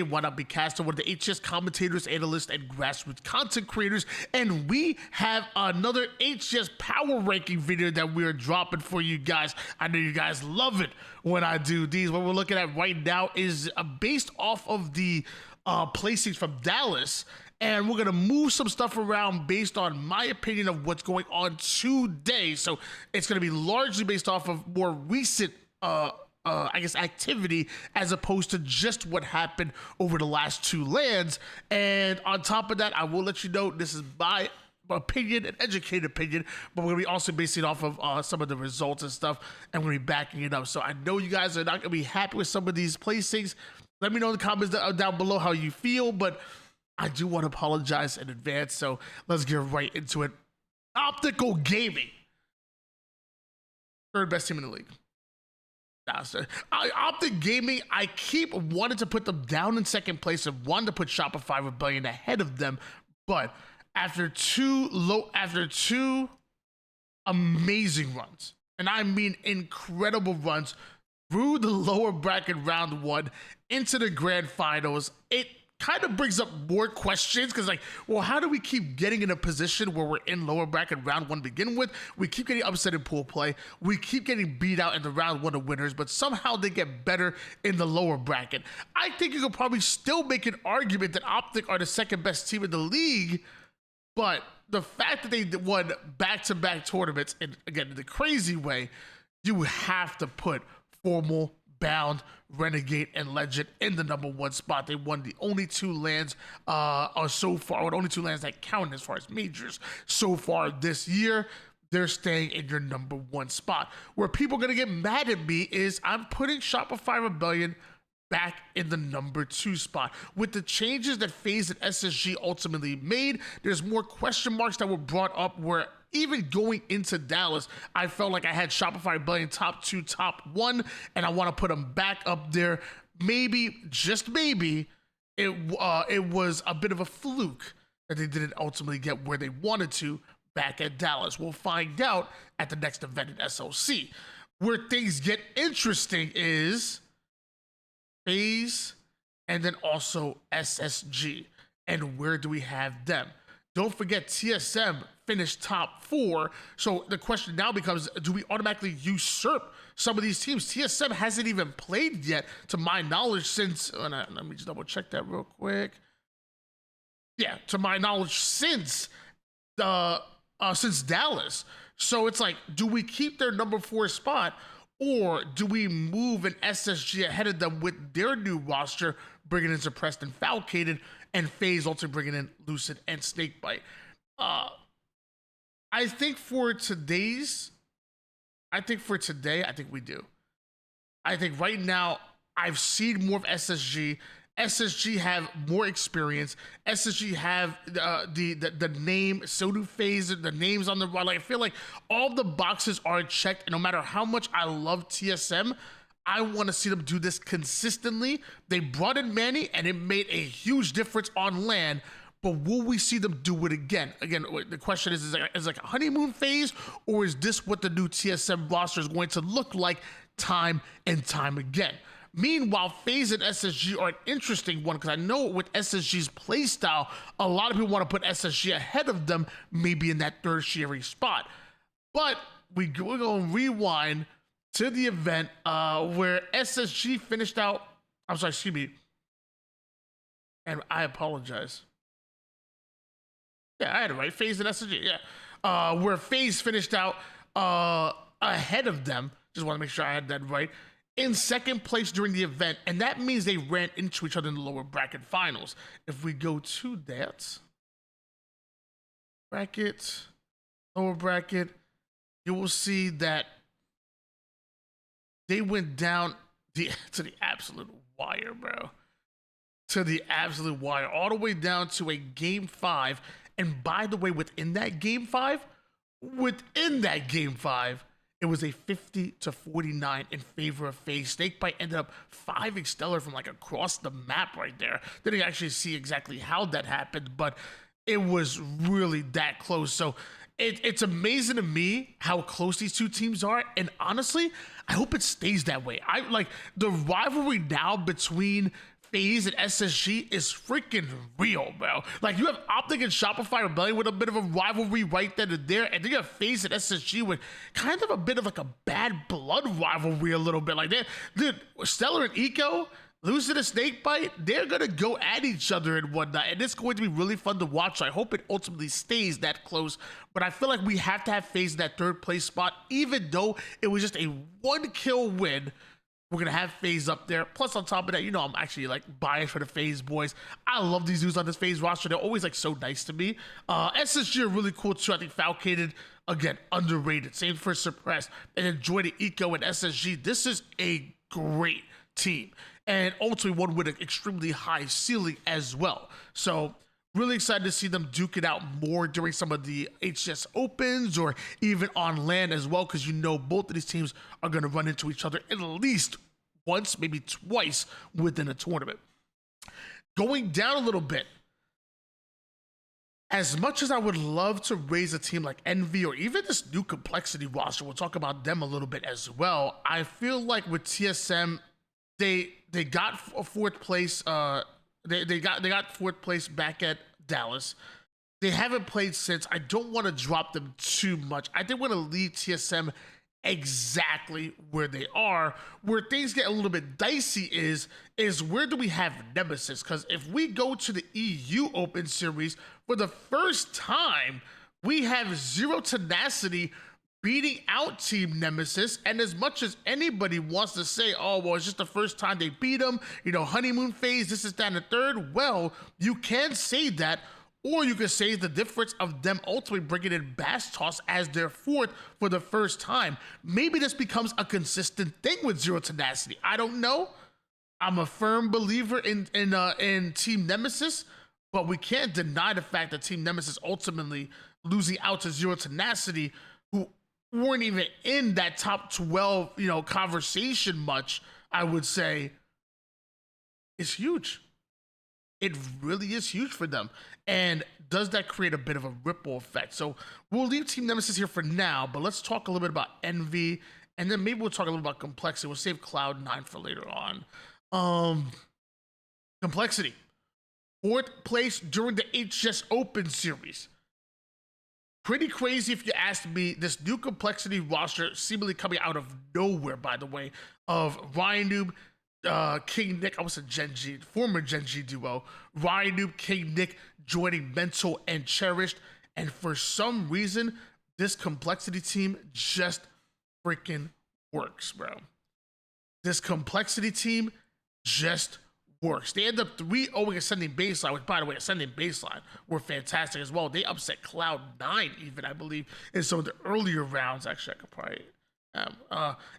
YNOT Be Caster, one of the HCS commentators, analysts, and grassroots content creators, and we have another HCS power ranking video that we are dropping for you guys. I know you guys love it when I do these. What we're looking at right now is based off of the placings from Dallas, and we're going to move some stuff around based on my opinion of what's going on today. So it's going to be largely based off of more recent I guess activity, as opposed to just what happened over the last two lands. And on top of that, I will let you know this is my opinion, an educated opinion, but we're gonna be also basing it off of some of the results and stuff, and we're gonna be backing it up. So I know you guys are not gonna be happy with some of these placings. Let me know in the comments down below how you feel, but I do want to apologize in advance. So let's get right into it. Optical Gaming, third best team in the league. Optic Gaming, I keep wanting to put them down in second place and wanted to put Shopify Rebellion ahead of them, but after two amazing runs, and I mean incredible runs through the lower bracket round one into the grand finals, it kind of brings up more questions, because like, well, how do we keep getting in a position where we're in lower bracket round one to begin with? We keep getting upset in pool play, we keep getting beat out in the round one of winners, but somehow they get better in the lower bracket. I think you could probably still make an argument that Optic are the second best team in the league, but the fact that they won back-to-back tournaments, and again, in the crazy way, you have to put Formal, Bound, Renegade, and Legend in the number one spot. They won the only two lands so far, or the only two lands that count as far as majors so far this year. They're staying in your number one spot. Where people are gonna get mad at me is I'm putting Shopify Rebellion back in the number two spot. With the changes that FaZe and SSG ultimately made, there's more question marks that were brought up, where even going into Dallas, I felt like I had Shopify Rebellion top two, top one, and I want to put them back up there. Maybe, just maybe, it was a bit of a fluke that they didn't ultimately get where they wanted to back at Dallas. We'll find out at the next event in SOC. Where things get interesting is FaZe and then also SSG. And where do we have them? Don't forget, TSM finished top four. So the question now becomes, do we automatically usurp some of these teams? TSM hasn't even played yet, to my knowledge, since, let me just double check that real quick. Yeah, to my knowledge, since Dallas. So it's like, do we keep their number four spot, or do we move an SSG ahead of them with their new roster, bringing in Suppressed and Falcated, and FaZe also bringing in Lucid and Snakebite? I think for today, I think we do. I think right now, I've seen more of SSG. SSG have more experience. SSG have the name, so do FaZe, the names on the right. Like, I feel like all the boxes are checked, and no matter how much I love TSM, I want to see them do this consistently. They brought in Manny, and it made a huge difference on LAN, but will we see them do it again? Again, the question is it like a honeymoon phase, or is this what the new TSM roster is going to look like time and time again? Meanwhile, FaZe and SSG are an interesting one, because I know with SSG's playstyle, a lot of people want to put SSG ahead of them, maybe in that tertiary spot. But we're going to rewind to the event where SSG finished out. I'm sorry, excuse me. And I apologize. Yeah, I had it right. FaZe and SSG, yeah. Where FaZe finished out ahead of them. Just want to make sure I had that right. In second place during the event, and that means they ran into each other in the lower bracket finals. If we go to that bracket, lower bracket, you will see that they went down to the absolute wire, bro. To the absolute wire, all the way down to a game 5. And by the way, within that game 5, it was a 50-49 in favor of FaZe. Snakebite ended up 5 Stellar from like across the map right there. Didn't actually see exactly how that happened, but it was really that close. So it's amazing to me how close these two teams are. And honestly, I hope it stays that way. I like the rivalry now between FaZe and SSG is freaking real, bro. Like, you have Optic and Shopify rebelling with a bit of a rivalry right then and there, and then you have FaZe and SSG with kind of a bit of like a bad blood rivalry a little bit. Like, dude, Stellar and Eco losing a snake bite, they're gonna go at each other and whatnot, and it's going to be really fun to watch. So I hope it ultimately stays that close, but I feel like we have to have FaZe in that third place spot, even though it was just a 1 kill win. We're gonna have FaZe up there. Plus, on top of that, you know, I'm actually like biased for the FaZe boys. I love these dudes on this FaZe roster. They're always like so nice to me. SSG are really cool too. I think Falcated, again, underrated. Same for Suppressed. And then Jordan, Eco, and SSG. This is a great team. And ultimately one with an extremely high ceiling as well. So really excited to see them duke it out more during some of the HCS Opens or even on LAN as well, because you know both of these teams are going to run into each other at least once, maybe twice within a tournament. Going down a little bit, as much as I would love to raise a team like Envy or even this new Complexity roster, we'll talk about them a little bit as well, I feel like with TSM, they got a fourth place. They got fourth place back at Dallas. They haven't played since. I don't want to drop them too much. I did want to leave TSM exactly where they are. Where things get a little bit dicey is where do we have Nemesis? Because if we go to the EU Open Series, for the first time, we have Zero Tenacity beating out Team Nemesis. And as much as anybody wants to say, oh, well, it's just the first time they beat them, you know, honeymoon phase, this is that and the third, well, you can say that, or you can say the difference of them ultimately bringing in Bass Toss as their fourth for the first time. Maybe this becomes a consistent thing with Zero Tenacity. I don't know. I'm a firm believer in Team Nemesis, but we can't deny the fact that Team Nemesis ultimately losing out to Zero Tenacity, who weren't even in that top 12, you know, conversation much, I would say, is huge. It really is huge for them. And does that create a bit of a ripple effect? So we'll leave Team Nemesis here for now, but let's talk a little bit about Envy, and then maybe we'll talk a little about Complexity. We'll save Cloud9 for later on. Complexity, fourth place during the HCS Open Series. Pretty crazy if you asked me. This new Complexity roster seemingly coming out of nowhere, by the way, of YNOT, King Nick, I was a Gen G, former Gen G duo, YNOT, King Nick joining Mental and Cherished. And for some reason, this Complexity team just freaking works, bro. This Complexity team just works. They end up 3-0 Ascending Baseline, which, by the way, Ascending Baseline were fantastic as well. They upset Cloud9 even, I believe, in some of the earlier rounds. Actually, I could probably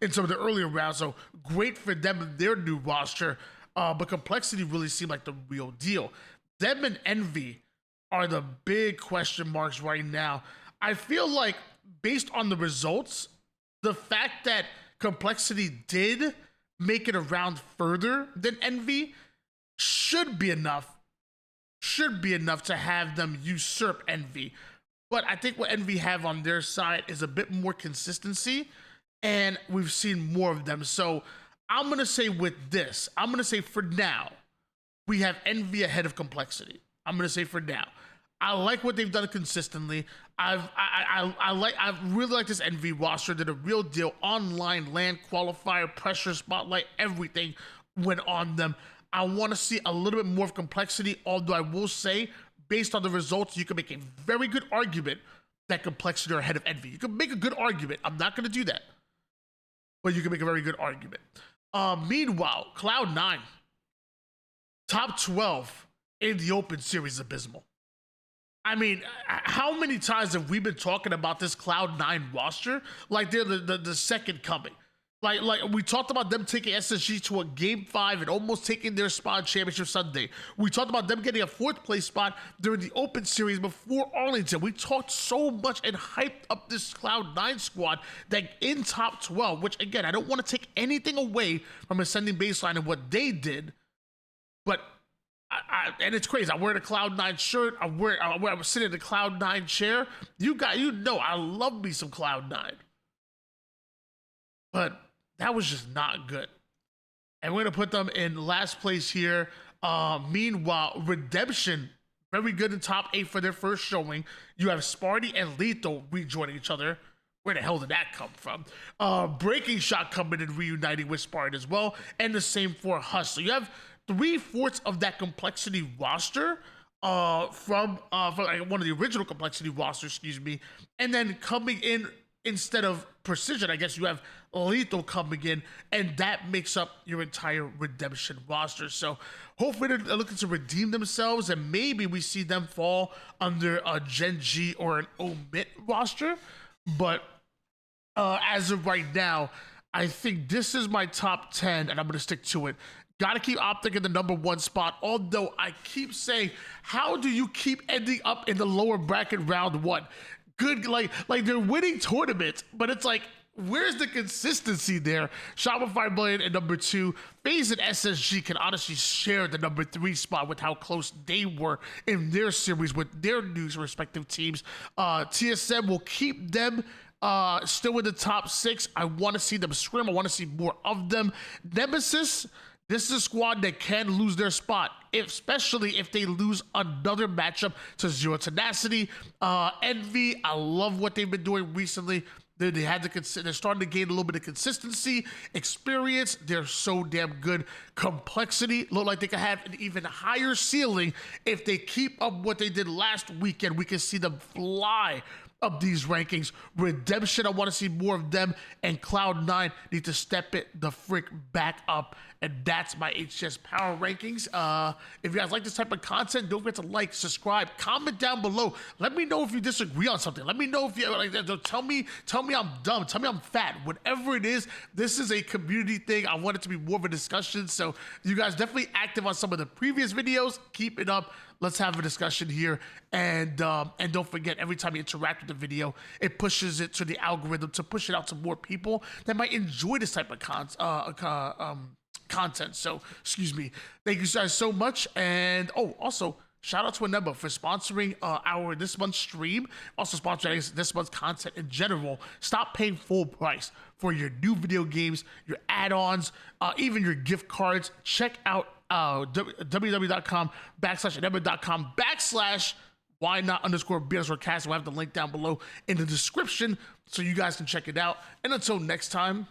in some of the earlier rounds. So great for them and their new roster. But Complexity really seemed like the real deal. Them and Envy are the big question marks right now. I feel like based on the results, the fact that Complexity did make it around further than Envy should be enough to have them usurp Envy. But I think what Envy have on their side is a bit more consistency, and we've seen more of them. So I'm going to say with this, I'm going to say for now, we have Envy ahead of Complexity. I'm going to say for now. I like what they've done consistently. I really like this Envy roster. Did a real deal. Online, LAN qualifier, pressure, spotlight, everything went on them. I want to see a little bit more of Complexity, although I will say, based on the results, you can make a very good argument that Complexity are ahead of Envy. You can make a good argument. I'm not going to do that, but you can make a very good argument. Meanwhile, Cloud9, top 12 in the Open Series, abysmal. I mean, how many times have we been talking about this Cloud9 roster? Like they're the second coming. Like we talked about them taking SSG to a Game 5 and almost taking their spot in Championship Sunday. We talked about them getting a fourth place spot during the Open Series before Arlington. We talked so much and hyped up this Cloud9 squad that in top 12, which again, I don't want to take anything away from Ascending Baseline and what they did, but and it's crazy. I wear the Cloud9 shirt. I'm sitting in the Cloud9 chair. You know, I love me some Cloud9. But that was just not good. and we're gonna put them in last place here. Meanwhile, Redemption, very good in top 8 for their first showing. You have Sparty and Lethal rejoining each other. Where the hell did that come from? Breaking Shot coming and reuniting with Spartan as well, and the same for Huss. So you have 3/4 of that complexity roster from like one of the original complexity rosters, excuse me, and then coming in instead of Precision, I guess you have Lethal coming in, and that makes up your entire Redemption roster. So hopefully they're looking to redeem themselves, and maybe we see them fall under a Gen G or an Omit roster, but as of right now, I think this is my top 10, and I'm going to stick to it. Got to keep Optic in the #1 spot, although I keep saying, how do you keep ending up in the lower bracket round 1? Good, like they're winning tournaments, but it's like, where's the consistency there? Shopify Blade at #2. FaZe and SSG can honestly share the #3 spot with how close they were in their series with their new respective teams. TSM will keep them still in the top 6. I want to see them scrim. I want to see more of them. Nemesis, this is a squad that can lose their spot, especially if they lose another matchup to Zero Tenacity. Envy, I love what they've been doing recently. They're starting to gain a little bit of consistency, experience. They're so damn good. Complexity, look like they could have an even higher ceiling if they keep up what they did last weekend. We can see them fly up these rankings. Redemption, I want to see more of them, and Cloud9 need to step it the frick back up. And that's my HCS power rankings. If you guys like this type of content, don't forget to like, subscribe, comment down below. Let me know if you disagree on something. Let me know if you like. Tell me I'm dumb. Tell me I'm fat. Whatever it is, this is a community thing. I want it to be more of a discussion. So you guys definitely active on some of the previous videos. Keep it up. Let's have a discussion here, and don't forget, every time you interact with the video, it pushes it to the algorithm to push it out to more people that might enjoy this type of content. So, excuse me. Thank you guys so much, and also shout out to Anemba for sponsoring this month's stream, also sponsoring this month's content in general. Stop paying full price for your new video games, your add-ons, even your gift cards. Check out www.com/YNOT_B_cast. We'll have the link down below in the description so you guys can check it out. And until next time,